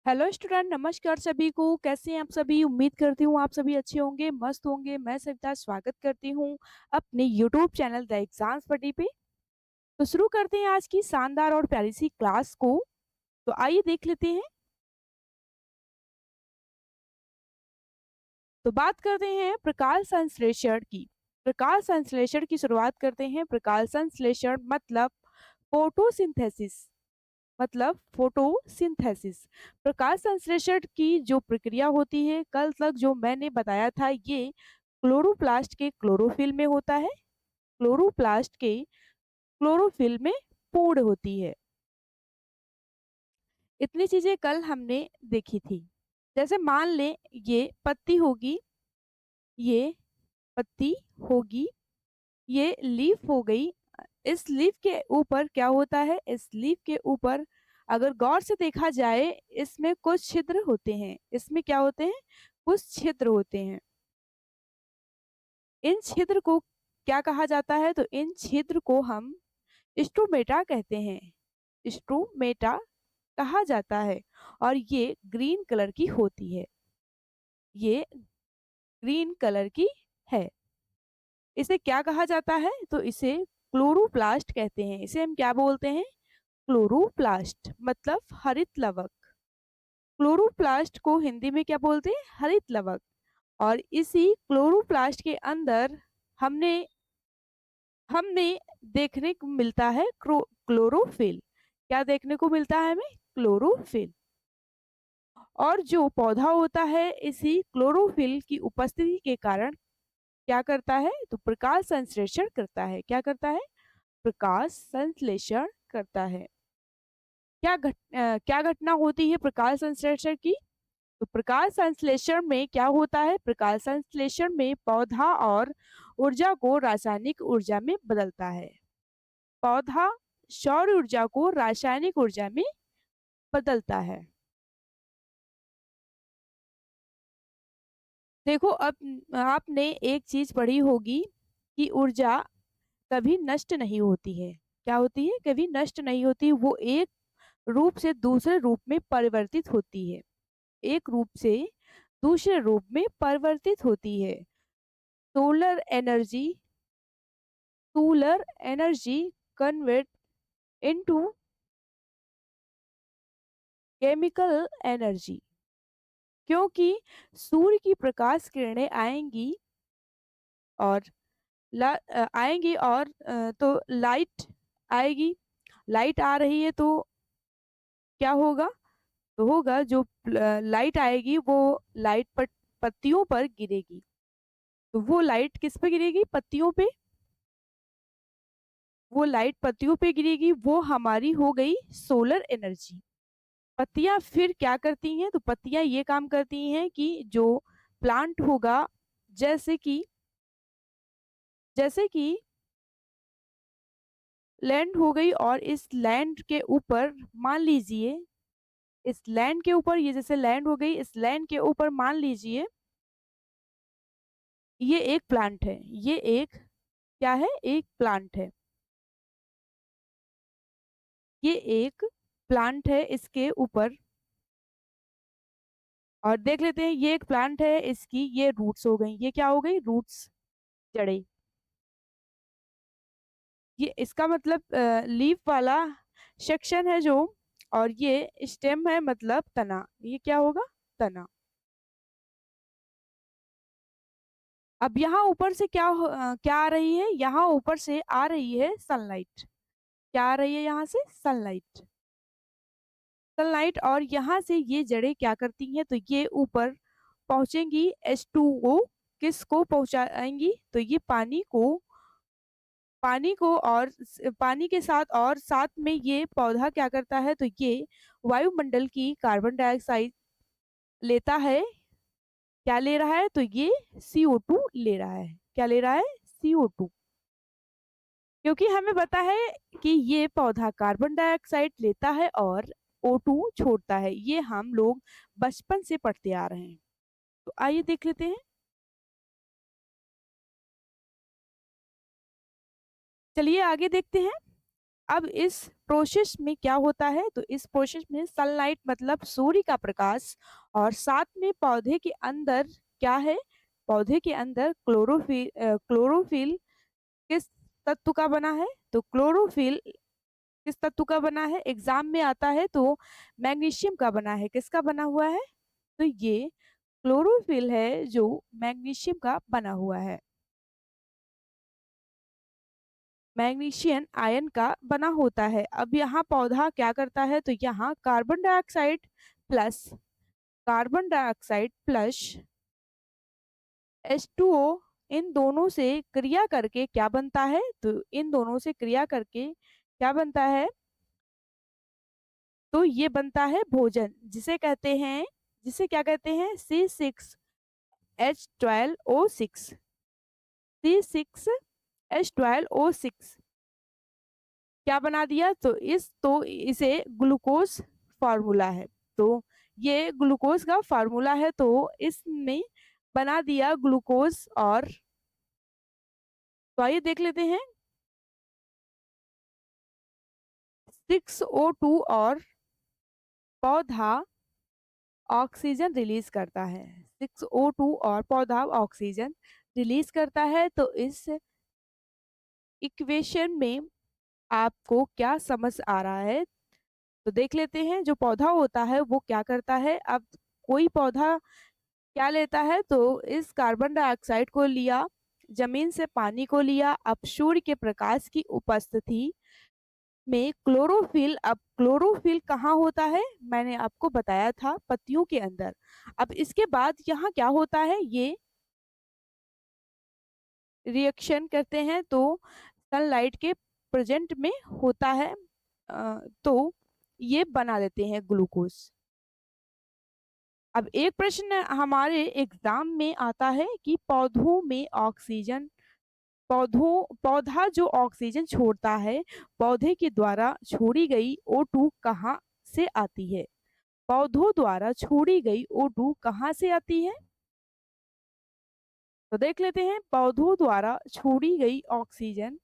Hello student, नमस्कार सभी को। कैसे हैं आप सभी? उम्मीद करती हूँ आप सभी अच्छे होंगे, मस्त होंगे। मैं सविता स्वागत करती हूँ अपने यूट्यूब चैनल द एग्जाम्स पटी पे। तो शुरू करते हैं आज की शानदार और प्यारी सी क्लास को। तो आइए देख लेते हैं। तो बात करते हैं प्रकाश संश्लेषण की। प्रकाश संश्लेषण की शुरुआत करते हैं। प्रकाश संश्लेषण मतलब फोटोसिंथेसिस। प्रकाश संश्लेषण की जो प्रक्रिया होती है, कल तक जो मैंने बताया था, ये क्लोरोप्लास्ट के क्लोरोफिल में होता है। क्लोरोप्लास्ट के क्लोरोफिल में पूर्ण होती है। इतनी चीजें कल हमने देखी थी। जैसे मान लें ये पत्ती होगी, ये पत्ती होगी, ये लीफ हो गई। इस लीफ के ऊपर क्या होता है? इस लीफ के ऊपर अगर गौर से देखा जाए, इसमें कुछ छिद्र होते हैं। इसमें क्या होते हैं? कुछ छिद्र होते हैं। इन छिद्र को क्या कहा जाता है? तो इन छिद्र को हम स्टोमेटा कहते हैं। स्टोमेटा कहा जाता है। और ये ग्रीन कलर की होती है। ये ग्रीन कलर की है। इसे क्या कहा जाता है? तो इसे क्लोरोप्लास्ट कहते हैं। इसे हम क्या बोलते हैं? क्लोरोप्लास्ट मतलब हरित लवक। क्लोरोप्लास्ट को हिंदी में क्या बोलते हैं? हरित लवक। और इसी क्लोरोप्लास्ट के अंदर हमने हमने देखने को मिलता है क्लोरोफिल। क्या देखने को मिलता है हमें? क्लोरोफिल। और जो पौधा होता है, इसी क्लोरोफिल की उपस्थिति के कारण क्या करता है? तो प्रकाश संश्लेषण करता है। क्या करता है? प्रकाश संश्लेषण करता है। क्या घटना होती है प्रकाश संश्लेषण की? तो प्रकाश संश्लेषण में क्या होता है? प्रकाश संश्लेषण में पौधा और ऊर्जा को रासायनिक ऊर्जा में बदलता है। पौधा सौर ऊर्जा को रासायनिक ऊर्जा में बदलता है। देखो, अब आपने एक चीज पढ़ी होगी कि ऊर्जा कभी नष्ट नहीं होती है। क्या होती है? कभी नष्ट नहीं होती। वो एक रूप से दूसरे रूप में परिवर्तित होती है। एक रूप से दूसरे रूप में परिवर्तित होती है। Solar energy solar energy convert into chemical energy. क्योंकि सूर्य की प्रकाश किरणें आएंगी और आएंगी और तो लाइट आएगी। लाइट आ रही है तो क्या होगा? तो होगा जो लाइट आएगी वो लाइट पत्तियों पर गिरेगी। तो वो लाइट किस पे गिरेगी? पत्तियों पे। वो लाइट पत्तियों पे गिरेगी, वो हमारी हो गई सोलर एनर्जी। पत्तियां फिर क्या करती हैं? तो पत्तियां ये काम करती हैं कि जो प्लांट होगा, जैसे कि जैसे कि लैंड हो गई, और इस लैंड के ऊपर मान लीजिए, इस लैंड के ऊपर, ये जैसे लैंड हो गई, इस लैंड के ऊपर मान लीजिए ये एक प्लांट है। ये एक क्या है? एक प्लांट है। ये एक प्लांट है। इसके ऊपर और देख लेते हैं, ये एक प्लांट है, इसकी ये रूट्स हो गई। ये क्या हो गई? रूट्स, जड़ें। ये इसका मतलब लीफ वाला सेक्शन है जो, और ये स्टेम है मतलब तना। ये क्या होगा? तना। अब यहाँ ऊपर से क्या आ रही है? यहाँ ऊपर से आ रही है सनलाइट। क्या आ रही है? यहाँ से सनलाइट। सनलाइट, और यहाँ से ये जड़ें क्या करती हैं? तो ये ऊपर पहुंचेंगी H2O। किसको पहुंचाएंगी? तो ये पानी को और पानी के साथ, और साथ में ये पौधा क्या करता है? तो ये वायुमंडल की कार्बन डाइऑक्साइड लेता है। क्या ले रहा है? तो ये CO2 ले रहा है। क्या ले रहा है? CO2। क्योंकि हमें पता है कि ये पौधा कार्बन डाइऑक्साइड लेता है और O2 छोड़ता है। ये हम लोग बचपन से पढ़ते आ रहे हैं। तो आइए देख लेते हैं। चलिए आगे देखते हैं। अब इस प्रोसेस में क्या होता है, तो इस प्रोसेस में सनलाइट मतलब सूर्य का प्रकाश, और साथ में पौधे के अंदर क्या है, पौधे के अंदर क्लोरोफिल किस तत्व का बना है, तो क्लोरोफिल किस तत्व का बना है, एग्जाम में आता है तो मैग्नीशियम का बना है, किसका बना हुआ है, तो ये क्लोरोफिल है जो मैग्नीशियम का बना हुआ है, मैग्नीशियम आयन का बना होता है। अब यहाँ पौधा क्या करता है, तो यहाँ कार्बन डाइऑक्साइड प्लस H2O, इन दोनों से क्रिया करके क्या बनता है, तो इन दोनों से क्रिया करके क्या बनता है, तो ये बनता है भोजन, जिसे क्या कहते हैं, C6H12O6, C6H12O6 क्या बना दिया, तो इसे ग्लूकोज फार्मूला है, तो ये ग्लूकोज का फार्मूला है, तो इसने बना दिया ग्लूकोज। और तो आइए देख लेते हैं, 6O2 और पौधा ऑक्सीजन रिलीज करता है, 6O2 और पौधा ऑक्सीजन रिलीज करता है, तो इस इक्वेशन में आपको क्या समझ आ रहा है, तो देख लेते हैं। जो पौधा होता है वो क्या करता है, अब कोई पौधा क्या लेता है, तो इस कार्बन डाइऑक्साइड को लिया, जमीन से पानी को लिया, अब सूर्य के प्रकाश की उपस्थिति में क्लोरोफिल, अब क्लोरोफिल कहाँ होता है, मैंने आपको बताया था पत्तियों के अंदर। अब इसके बाद यहाँ क्या होता है, ये रिएक्शन करते हैं तो सनलाइट के प्रेजेंट में होता है, तो ये बना देते हैं ग्लूकोज। अब एक प्रश्न हमारे एग्जाम में आता है कि पौधों में ऑक्सीजन, पौधा जो ऑक्सीजन छोड़ता है, पौधे के द्वारा छोड़ी गई O2 कहाँ से आती है, पौधों द्वारा छोड़ी गई O2 कहाँ से आती है, तो देख लेते हैं, पौधों द्वारा छोड़ी गई ऑक्सीजन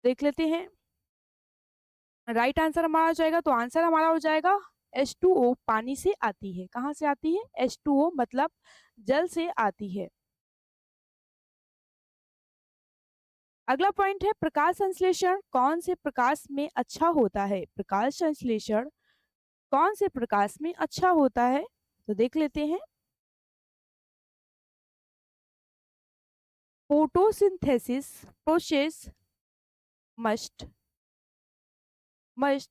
देख लेते हैं। राइट आंसर हमारा हो जाएगा, तो आंसर हमारा हो जाएगा H2O, पानी से आती है, कहाँ से आती है, H2O मतलब जल से आती है। अगला पॉइंट है, प्रकाश संश्लेषण कौन से प्रकाश में अच्छा होता है, प्रकाश संश्लेषण कौन से प्रकाश में अच्छा होता है, तो देख लेते हैं, photosynthesis process must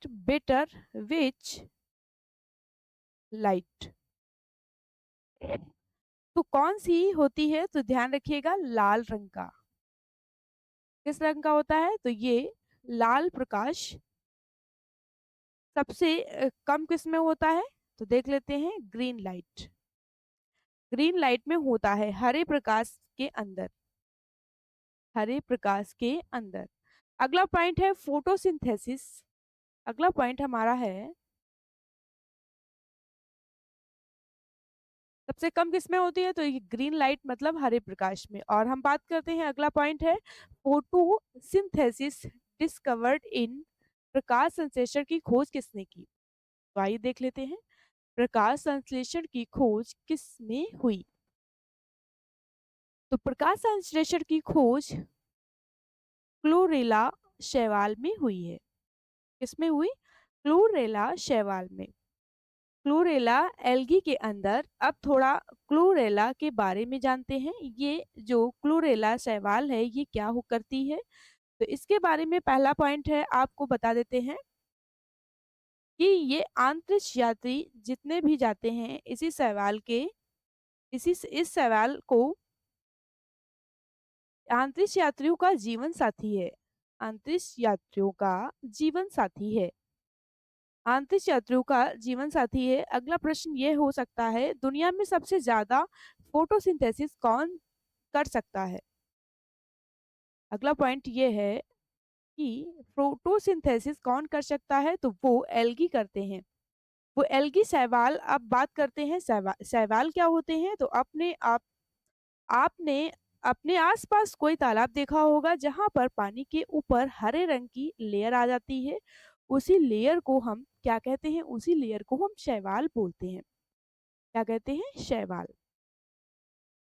better which light, तो कौन सी होती है, तो ध्यान रखिएगा लाल रंग का, किस रंग का होता है, तो ये लाल प्रकाश सबसे कम किस में होता है, तो देख लेते हैं ग्रीन लाइट, ग्रीन लाइट में होता है, हरे प्रकाश के अंदर, हरे प्रकाश के अंदर। अगला पॉइंट है फोटोसिंथेसिस, अगला पॉइंट हमारा है सबसे कम किसमें होती है, तो ये ग्रीन लाइट मतलब हरे प्रकाश में। और हम बात करते हैं, अगला पॉइंट है फोटोसिंथेसिस डिस्कवर्ड इन, प्रकाश संश्लेषण की खोज किसने की, तो आइए देख लेते हैं, प्रकाश संश्लेषण की खोज किसने हुई, तो प्रकाश संश्लेषण की खोज क्लोरेला शैवाल में हुई है, किसमें हुई, क्लोरेला शैवाल में, क्लोरेला एल्गी के अंदर। अब थोड़ा क्लोरेला के बारे में जानते हैं, ये जो क्लोरेला शैवाल है ये क्या हो करती है, तो इसके बारे में पहला पॉइंट है आपको बता देते हैं कि ये अंतरिक्ष यात्री जितने भी जाते हैं इस शैवाल को अंतरिक्ष यात्रियों का जीवन साथी है, अंतरिक्ष यात्रियों का जीवन साथी है, अंतरिक्ष यात्रियों का जीवन साथी है। अगला प्रश्न ये हो सकता है, दुनिया में सबसे ज्यादा फोटोसिंथेसिस कौन कर सकता है, अगला पॉइंट ये है कि फोटोसिंथेसिस कौन कर सकता है, तो वो एल्गी करते हैं, वो एल्गी शैवाल। अब बात करते हैं शैवाल क्या होते हैं, तो अपने आप आपने अपने आसपास कोई तालाब देखा होगा जहां पर पानी के ऊपर हरे रंग की लेयर आ जाती है। उसी लेयर को हम क्या कहते हैं? उसी लेयर को हम शैवाल बोलते हैं। क्या कहते हैं? शैवाल।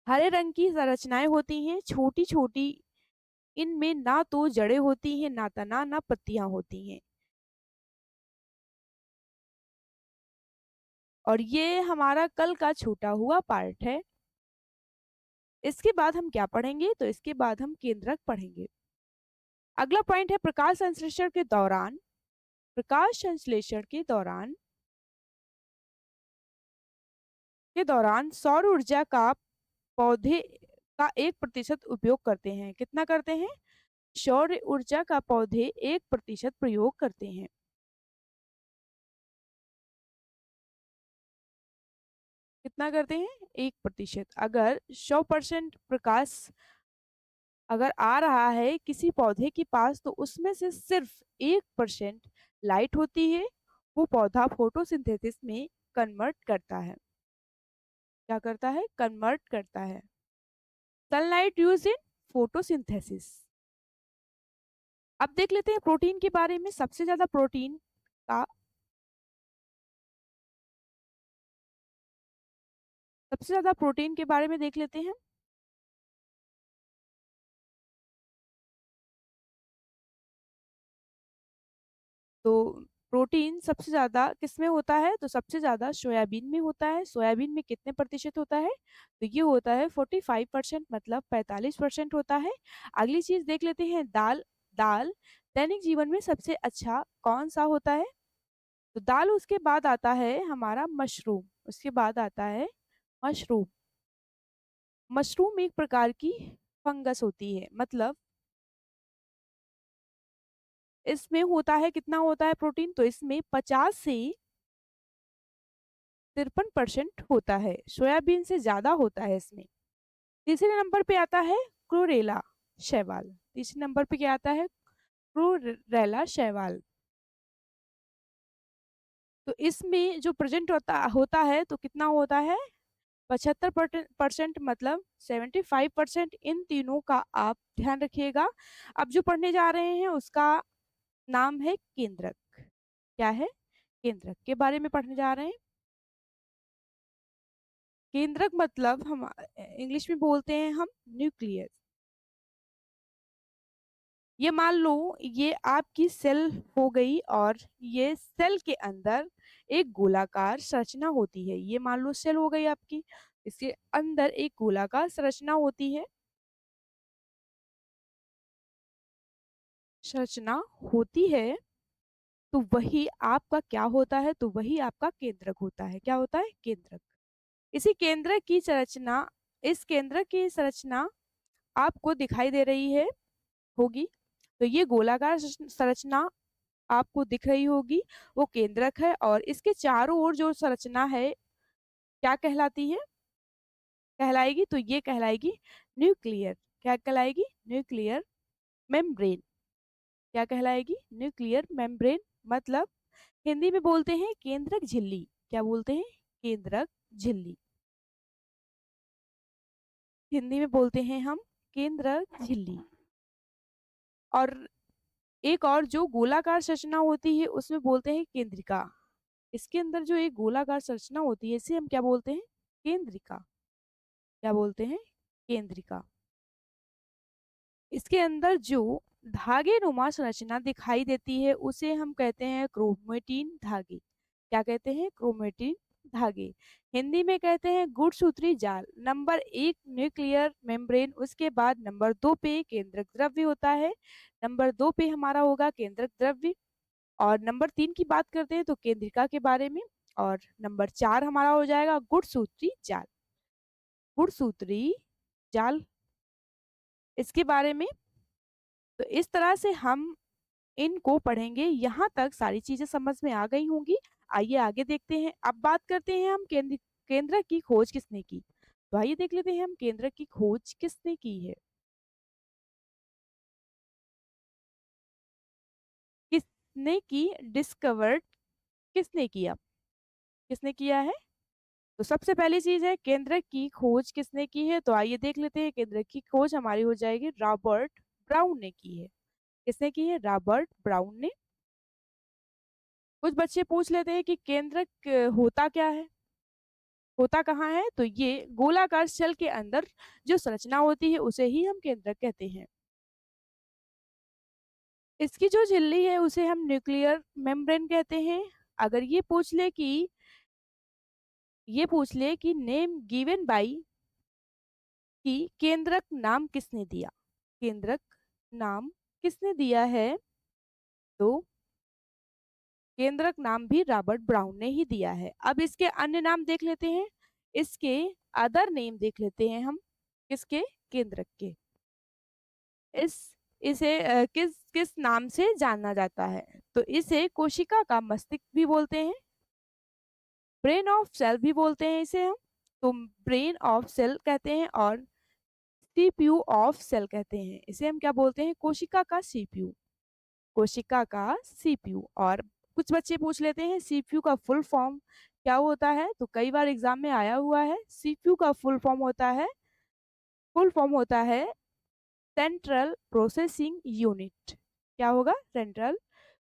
हरे रंग की संरचनाएं होती हैं, छोटी छोटी। इनमें ना तो जड़ें होती हैं, ना तना, ना पत्तियां होती हैं। और ये हमारा कल का छूटा हुआ पार्ट है। इसके बाद हम क्या पढ़ेंगे? तो इसके बाद हम केंद्रक पढ़ेंगे। अगला पॉइंट है प्रकाश संश्लेषण के दौरान सौर ऊर्जा का पौधे का 1% उपयोग करते हैं। कितना करते हैं? सौर ऊर्जा का पौधे 1% प्रयोग करते हैं। कितना करते हैं? 1%। अगर 100% प्रकाश अगर आ रहा है किसी पौधे के पास, तो उसमें से सिर्फ 1% लाइट होती है। वो पौधा फोटोसिंथेसिस में कन्वर्ट करता है। क्या करता है? कन्वर्ट करता है। Sunlight use in photosynthesis. अब देख लेते हैं प्रोटीन के बारे में। का सबसे ज्यादा प्रोटीन के बारे में देख लेते हैं। तो प्रोटीन सबसे ज्यादा किस में होता है? तो सबसे ज्यादा सोयाबीन में होता है। सोयाबीन में कितने प्रतिशत होता है? तो ये होता है 45%, मतलब 45% होता है। अगली चीज देख लेते हैं, दाल। दाल दैनिक जीवन में सबसे अच्छा कौन सा होता है? तो दाल, उसके बाद आता है हमारा मशरूम। उसके बाद आता है मशरूम। मशरूम एक प्रकार की फंगस होती है, मतलब इसमें होता है, कितना होता है प्रोटीन? तो इसमें 50 से 53% होता है। सोयाबीन से ज्यादा होता है इसमें। तीसरे नंबर पे आता है क्लोरेला शैवाल। तीसरे नंबर पे क्या आता है? क्लोरेला शैवाल। तो इसमें जो प्रेजेंट होता होता है, तो कितना होता है? 75%, मतलब 75%। इन तीनों का आप ध्यान रखिएगा। अब जो पढ़ने जा रहे हैं उसका नाम है केंद्रक। क्या है? केंद्रक के बारे में पढ़ने जा रहे हैं। केंद्रक मतलब हम इंग्लिश में बोलते हैं हम न्यूक्लियस। ये मान लो ये आपकी सेल हो गई, और ये सेल के अंदर एक गोलाकार संरचना होती है। ये मान लो सेल हो गई आपकी, इसके अंदर एक गोलाकार संरचना होती है। संरचना होती है। तो वही आपका क्या होता है? तो वही आपका केंद्रक होता है। क्या होता है? केंद्रक। इसी केंद्रक की संरचना इस केंद्रक की संरचना आपको दिखाई दे रही है होगी। तो ये गोलाकार संरचना आपको दिख रही होगी, वो केंद्रक है। और इसके चारों ओर जो संरचना है, क्या कहलाती है? कहलाएगी, तो ये कहलाएगी न्यूक्लियर। क्या कहलाएगी? Nuclear membrane. क्या कहलाएगी? Nuclear membrane. मतलब हिंदी में बोलते हैं केंद्रक झिल्ली। क्या बोलते हैं? केंद्रक झिल्ली। हिंदी में बोलते हैं हम केंद्रक झिल्ली। और एक और जो गोलाकार संरचना होती है उसमें बोलते हैं केंद्रिका। इसके अंदर जो एक गोलाकार संरचना होती है, इसे हम क्या बोलते हैं? केंद्रिका। क्या बोलते हैं? केंद्रिका। इसके अंदर जो धागे नुमा संरचना दिखाई देती है उसे हम कहते हैं क्रोमेटिन धागे। क्या कहते हैं? क्रोमेटिन धागे। हिंदी में कहते हैं गुणसूत्री जाल। नंबर 1 न्यूक्लियर मेम्ब्रेन, उसके बाद नंबर 2 पे केंद्रक द्रव्य होता है। नंबर 2 पे हमारा होगा केंद्रक द्रव्य। और नंबर 3 की बात करते हैं तो केंद्रिका के बारे में। और नंबर 4 हमारा हो जाएगा गुणसूत्री जाल। गुणसूत्री जाल, इसके बारे में। तो इस तरह से हम इनको पढ़ेंगे। यहाँ तक सारी चीजें समझ में आ गई होंगी। आइए आगे देखते हैं। अब बात करते हैं हम केंद्र की खोज किसने की। तो आइए देख लेते हैं हम केंद्र की खोज किसने की है। किसने की? डिस्कवर्ड किसने किया? किसने किया है? तो सबसे पहली चीज है केंद्रक की खोज किसने की है, तो आइए देख लेते हैं। केंद्रक की खोज हमारी हो जाएगी रॉबर्ट ब्राउन ने की है। किसने की है? रॉबर्ट ब्राउन ने। कुछ बच्चे पूछ लेते हैं कि केंद्रक होता क्या है, होता कहाँ है, तो ये गोलाकार शेल के अंदर जो संरचना होती है उसे ही हम केंद्रक कहते हैं। इसकी जो झिल्ली है उसे हम न्यूक्लियर मेम्ब्रेन कहते हैं। अगर ये पूछ ले कि नेम गिवन बाई कि केंद्रक नाम किसने दिया, केंद्रक नाम किसने दिया है, तो केंद्रक नाम भी रॉबर्ट ब्राउन ने ही दिया है। अब इसके अन्य नाम देख लेते हैं, इसके अदर नेम देख लेते हैं हम। किसके? केंद्रक के। इस इसे किस किस नाम से जाना जाता है, तो इसे कोशिका का मस्तिष्क भी बोलते हैं, ब्रेन ऑफ सेल भी बोलते हैं इसे हम। तो ब्रेन ऑफ सेल कहते हैं और सीपीयू ऑफ सेल कहते हैं। इसे हम क्या बोलते हैं? कोशिका का सीपीयू, कोशिका का सीपीयू। और कुछ बच्चे पूछ लेते हैं सीपीयू का फुल फॉर्म क्या होता है, तो कई बार एग्जाम में आया हुआ है। सीपीयू का फुल फॉर्म होता है सेंट्रल प्रोसेसिंग यूनिट। क्या होगा? Central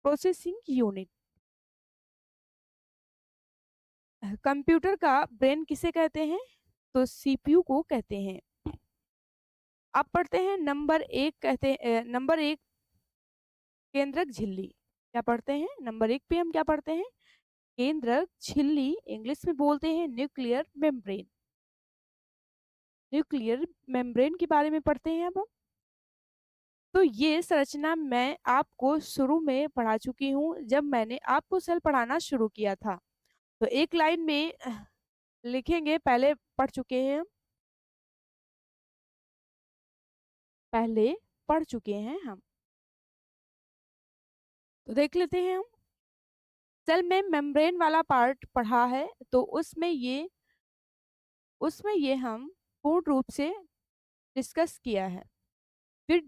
processing unit. कंप्यूटर का ब्रेन किसे कहते हैं, तो सीपीयू को कहते हैं। अब पढ़ते हैं नंबर एक, नंबर एक केंद्रक झिल्ली। क्या पढ़ते हैं? नंबर एक पे हम क्या पढ़ते हैं? केंद्रक झिल्ली, इंग्लिश में बोलते हैं न्यूक्लियर मेम्ब्रेन। न्यूक्लियर मेम्ब्रेन के बारे में पढ़ते हैं अब हम। तो ये संरचना मैं आपको शुरू में पढ़ा चुकी हूँ जब मैंने आपको सेल पढ़ाना शुरू किया था। तो एक लाइन में लिखेंगे, पहले पढ़ चुके हैं हम, पहले पढ़ चुके हैं हम। तो देख लेते हैं हम। सेल में मेम्ब्रेन वाला पार्ट पढ़ा है, तो उसमें ये हम पूर्ण रूप से डिस्कस किया है विद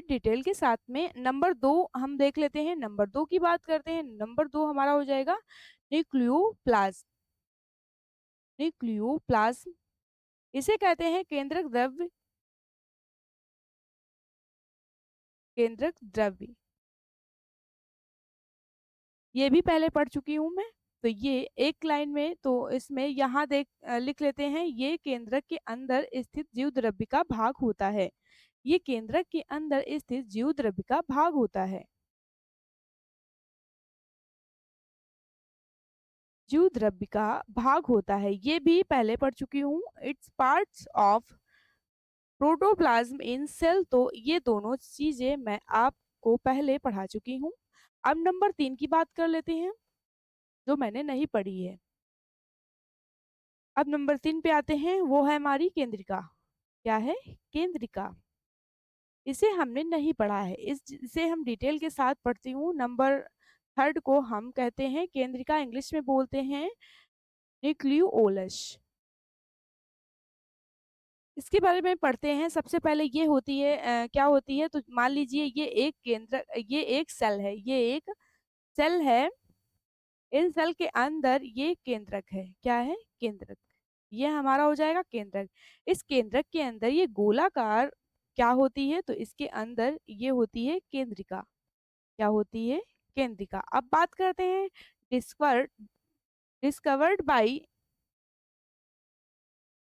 डिटेल के साथ में। नंबर दो हम देख लेते हैं, नंबर दो की बात करते हैं। नंबर दो हमारा हो जाएगा न्यूक्लियोप्लाज्म। न्यूक्लियोप्लाज्म इसे कहते हैं केंद्रक द्रव्य, केंद्रक द्रव्य। ये भी पहले पढ़ चुकी हूँ मैं। तो ये एक लाइन में, तो इसमें यहाँ लिख लेते हैं, ये केंद्रक के अंदर स्थित जीव द्रव्य का भाग होता है। ये केंद्रक के अंदर स्थित जीव द्रव्य का भाग होता है। जीव द्रव्य का भाग होता है, ये भी पहले पढ़ चुकी हूँ। It's parts of protoplasm in cell. तो ये दोनों चीजें मैं आपको पहले पढ़ा चुकी हूँ। अब नंबर तीन की बात कर लेते हैं जो मैंने नहीं पढ़ी है। अब नंबर तीन पे आते हैं, वो है हमारी केंद्रिका। क्या है? केंद्रिका। इसे हमने नहीं पढ़ा है, इसे हम डिटेल के साथ पढ़ती हूँ। नंबर थर्ड को हम कहते हैं केंद्रिका, इंग्लिश में बोलते हैं न्यूक्लियोलस। इसके बारे में पढ़ते हैं। सबसे पहले ये होती है क्या होती है, तो मान लीजिए ये एक सेल है, ये एक सेल है। इन सेल के अंदर ये केंद्रक है। क्या है? केंद्रक। ये हमारा हो जाएगा केंद्रक। इस केंद्रक के अंदर ये गोलाकार क्या होती है, तो इसके अंदर ये होती है केंद्रिका। क्या होती है? केंद्रिका। अब बात करते हैं डिस्कवर्ड डिस्कवर्ड बाई।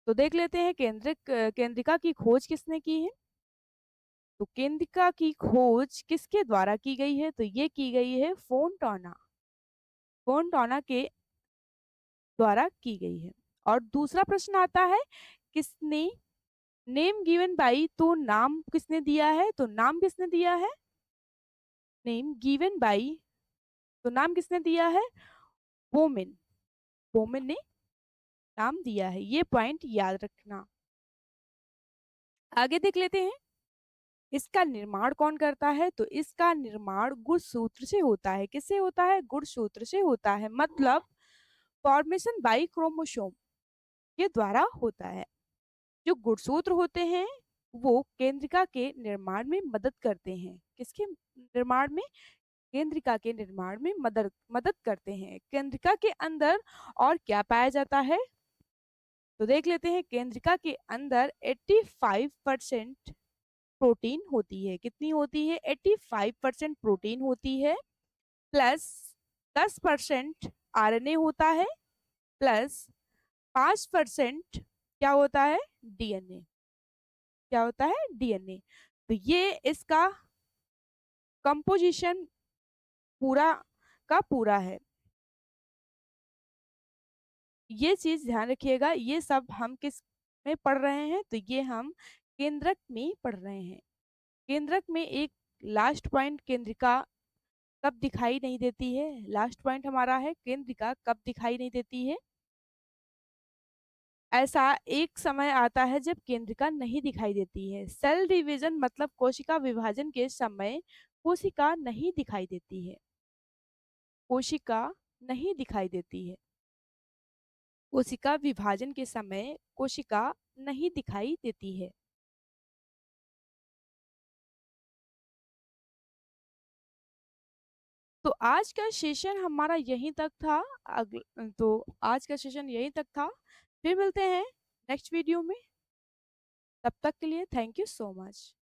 तो देख लेते हैं केंद्रिका की खोज किसने की है। तो केंद्रिका की खोज किसके द्वारा की गई है, तो ये की गई है फोंटाना। फोंटाना के द्वारा की गई है। और दूसरा प्रश्न आता है किसने नेम गिवन बाई, तो नाम किसने दिया है, तो नाम किसने दिया है? नेम गिवन बाई, तो नाम किसने दिया है? वोमेन। वोमेन ने नाम दिया है, ये पॉइंट याद रखना। आगे देख लेते हैं इसका निर्माण कौन करता है, तो इसका निर्माण गुणसूत्र से होता है। किससे होता है? गुणसूत्र से होता है, मतलब फॉर्मेशन बाई क्रोमोसोम के द्वारा होता है। जो गुणसूत्र होते हैं वो केंद्रिका के निर्माण में मदद करते हैं। किसके निर्माण में? केंद्रिका के निर्माण में मदद मदद करते हैं। केंद्रिका के अंदर और क्या पाया जाता है, तो देख लेते हैं। केंद्रिका के अंदर 85% प्रोटीन होती है। कितनी होती है? 85% प्रोटीन होती है, प्लस 10% आरएनए होता है, प्लस 5% क्या होता है? डीएनए। क्या होता है? डीएनए। तो ये इसका कंपोजिशन पूरा का पूरा है। ये चीज ध्यान रखिएगा। ये सब हम किस में पढ़ रहे हैं? तो ये हम केंद्रक में पढ़ रहे हैं। केंद्रक में एक लास्ट पॉइंट, केंद्रिका कब दिखाई नहीं देती है। लास्ट पॉइंट हमारा है केंद्रिका कब दिखाई नहीं देती है। ऐसा एक समय आता है जब केंद्रिका नहीं दिखाई देती है। सेल डिवीजन मतलब कोशिका विभाजन के समय कोशिका नहीं दिखाई देती है। कोशिका नहीं दिखाई देती है। कोशिका विभाजन के समय कोशिका नहीं दिखाई देती है। तो आज का सेशन हमारा यहीं तक था। तो आज का सेशन यहीं तक था। फिर मिलते हैं नेक्स्ट वीडियो में। तब तक के लिए थैंक यू सो मच।